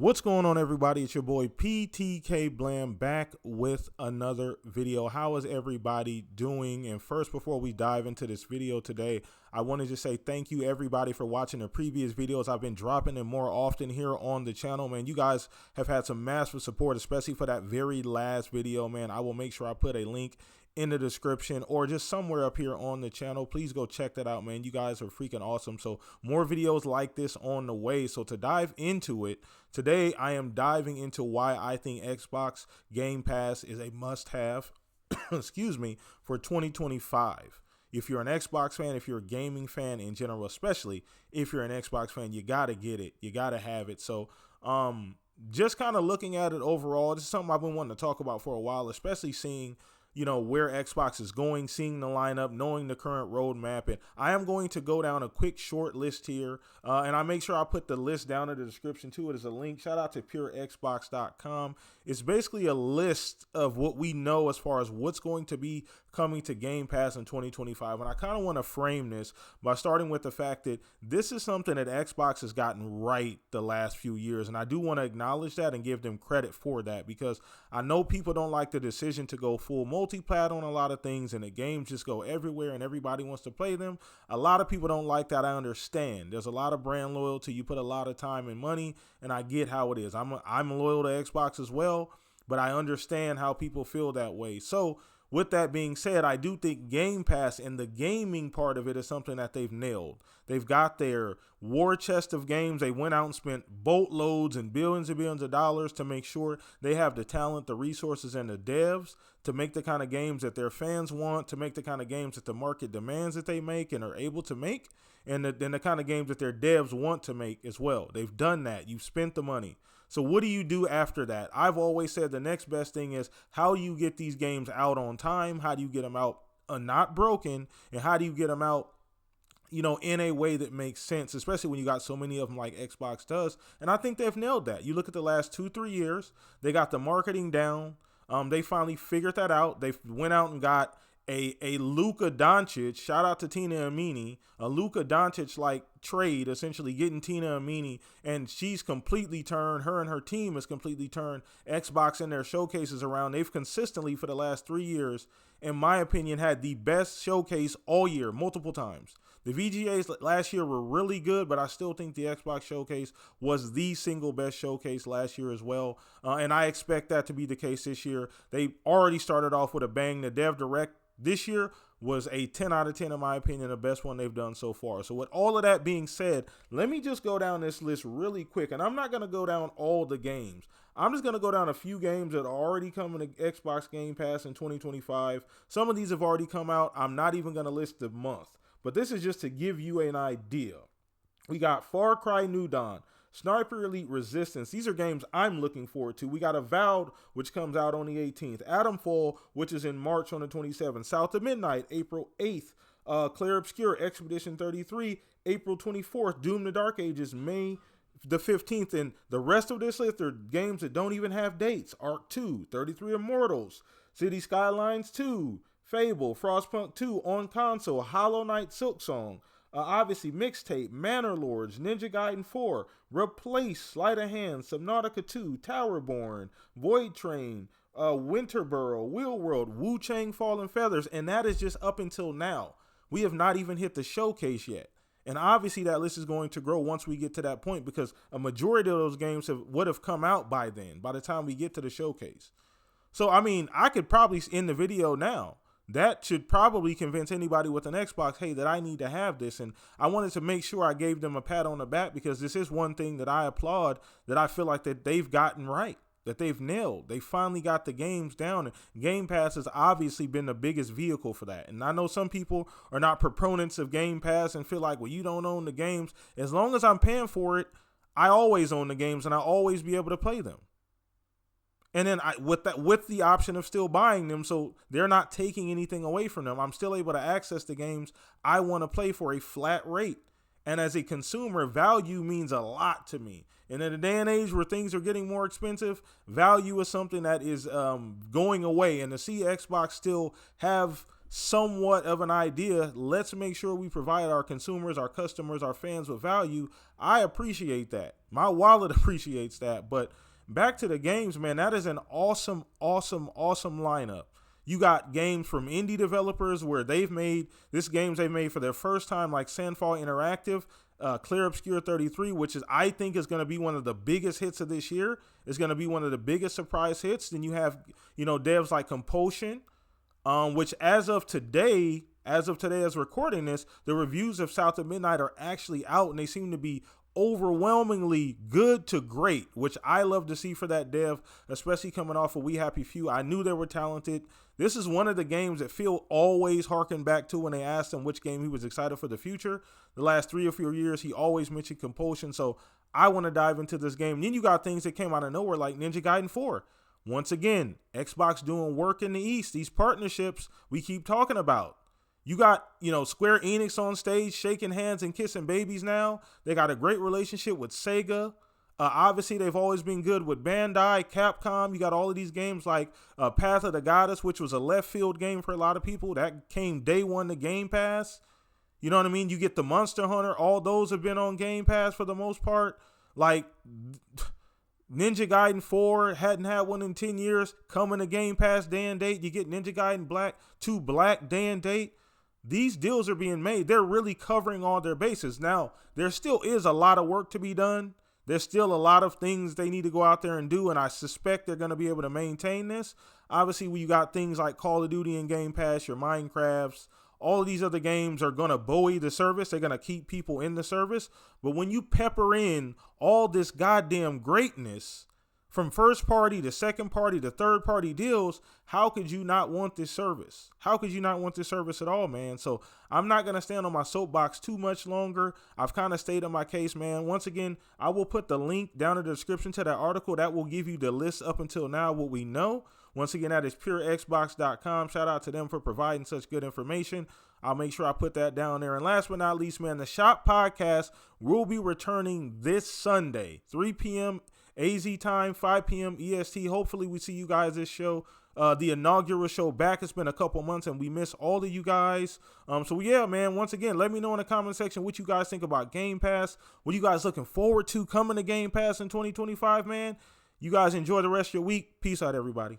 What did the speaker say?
What's going on, everybody? It's your boy PTK Blam back with another video. How is everybody doing? And first, before we dive into this video today, I wanted to say thank you everybody for watching the previous videos. I've been dropping them more often here on the channel, man. You guys have had some massive support, especially for that very last video, man. I will make sure I put a link in the description or just somewhere up here on the channel. Please go check that out, man. You guys are freaking awesome. So more videos like this on the way. So to dive into it, today I am diving into why I think Xbox Game Pass is a must-have excuse me, for 2025. If you're an Xbox fan, if you're a gaming fan in general, especially if you're an Xbox fan, you got to get it. You got to have it. So just kind of looking at it overall, this is something I've been wanting to talk about for a while, especially seeing where Xbox is going, seeing the lineup, knowing the current roadmap. And I am going to go down a quick short list here. And I make sure I put the list down in the description too. It is a link. Shout out to purexbox.com. It's basically a list of what we know as far as what's going to be coming to Game Pass in 2025. And I kind of want to frame this by starting with the fact that this is something that Xbox has gotten right the last few years. And I do want to acknowledge that and give them credit for that, because I know people don't like the decision to go full multi-plat on a lot of things and the games just go everywhere and everybody wants to play them. A lot of people don't like that. I understand. There's a lot of brand loyalty. You put a lot of time and money, and I get how it is. I'm loyal to Xbox as well, but I understand how people feel that way. So with that being said, I do think Game Pass and the gaming part of it is something that they've nailed. They've got their war chest of games. They went out and spent boatloads and billions of dollars to make sure they have the talent, the resources, and the devs to make the kind of games that their fans want, to make the kind of games that the market demands that they make and are able to make, and then the kind of games that their devs want to make as well. They've done that. You've spent the money. So what do you do after that? I've always said the next best thing is, how do you get these games out on time? How do you get them out not broken? And how do you get them out, in a way that makes sense, especially when you got so many of them like Xbox does? And I think they've nailed that. You look at the last 2-3 years, they got the marketing down. They finally figured that out. They went out and got a Luka Doncic, shout out to Tina Amini, a Luka Doncic like trade, essentially getting Tina Amini, and she's completely turned, her and her team has completely turned Xbox and their showcases around. They've consistently for the last 3 years, in my opinion, had the best showcase all year, multiple times. The VGAs last year were really good, but I still think the Xbox showcase was the single best showcase last year as well. And I expect that to be the case this year. They already started off with a bang. The Dev Direct this year was a 10 out of 10, in my opinion, the best one they've done so far. So with all of that being said, let me just go down this list really quick. And I'm not going to go down all the games. I'm just going to go down a few games that are already coming to Xbox Game Pass in 2025. Some of these have already come out. I'm not even going to list the month, but this is just to give you an idea. We got Far Cry New Dawn, Sniper Elite Resistance. These are games I'm looking forward to. We got Avowed, which comes out on the 18th. Atomfall, which is in March on the 27th. South of Midnight, April 8th. Clair Obscur, Expedition 33, April 24th. Doom the Dark Ages, May the 15th. And the rest of this list are games that don't even have dates. Arc 2, 33 Immortals, City Skylines 2, Fable, Frostpunk 2 on console, Hollow Knight Silksong, obviously Mixtape, Manor Lords, Ninja Gaiden 4, Replace, Sleight of Hand, Subnautica 2, Towerborn, Void Train, Winterborough, Wheel World, Wu Chang Fallen Feathers, and that is just up until now. We have not even hit the showcase yet. And obviously that list is going to grow once we get to that point, because a majority of those games would have come out by then, by the time we get to the showcase. So, I mean, I could probably end the video now. That should probably convince anybody with an Xbox, hey, that I need to have this. And I wanted to make sure I gave them a pat on the back, because this is one thing that I applaud, that I feel like that they've gotten right, that they've nailed. They finally got the games down, and Game Pass has obviously been the biggest vehicle for that. And I know some people are not proponents of Game Pass and feel like, well, you don't own the games. As long as I'm paying for it, I always own the games and I always be able to play them. And then with the option of still buying them, so they're not taking anything away from them, I'm still able to access the games I want to play for a flat rate. And as a consumer, value means a lot to me. And in a day and age where things are getting more expensive, value is something that is going away. And to see Xbox still have somewhat of an idea. Let's make sure we provide our consumers, our customers, our fans with value. I appreciate that. My wallet appreciates that. But back to the games, man, that is an awesome lineup. You got games from indie developers where they've made games for their first time, like Sandfall Interactive, Clear Obscure 33, which I think is going to be one of the biggest hits of this year. It's going to be one of the biggest surprise hits. Then you have, devs like Compulsion, which as of today, as recording this, the reviews of South of Midnight are actually out, and they seem to be overwhelmingly good to great, which I love to see for that dev, especially coming off of We Happy Few. I knew they were talented. This is one of the games that Phil always harkened back to when they asked him which game he was excited for the future. The last 3 or 4 years, he always mentioned Compulsion, so I want to dive into this game. And then you got things that came out of nowhere like Ninja Gaiden 4. Once again, Xbox doing work in the East. These partnerships we keep talking about. You got, Square Enix on stage shaking hands and kissing babies now. They got a great relationship with Sega. Obviously, they've always been good with Bandai, Capcom. You got all of these games like Path of the Goddess, which was a left field game for a lot of people. That came day one to Game Pass. You know what I mean? You get the Monster Hunter. All those have been on Game Pass for the most part. Like Ninja Gaiden 4, hadn't had one in 10 years. Coming to Game Pass day and date. You get Ninja Gaiden Black 2 Black day and date. These deals are being made. They're really covering all their bases. Now, there still is a lot of work to be done. There's still a lot of things they need to go out there and do, and I suspect they're going to be able to maintain this. Obviously, when you got things like Call of Duty and Game Pass, your Minecrafts, all of these other games are going to buoy the service. They're going to keep people in the service. But when you pepper in all this goddamn greatness from first party to second party to third party deals, how could you not want this service? How could you not want this service at all, man? So I'm not going to stand on my soapbox too much longer. I've kind of stayed on my case, man. Once again, I will put the link down in the description to that article. That will give you the list up until now, what we know. Once again, that is purexbox.com. Shout out to them for providing such good information. I'll make sure I put that down there. And last but not least, man, the Shop Podcast will be returning this Sunday, 3 p.m. AZ time, 5 p.m. EST. Hopefully we see you guys this show, the inaugural show back. It's been a couple months and we miss all of you guys. So yeah, man, once again, let me know in the comment section what you guys think about Game Pass. What you guys looking forward to coming to Game Pass in 2025, man? You guys enjoy the rest of your week. Peace out, everybody.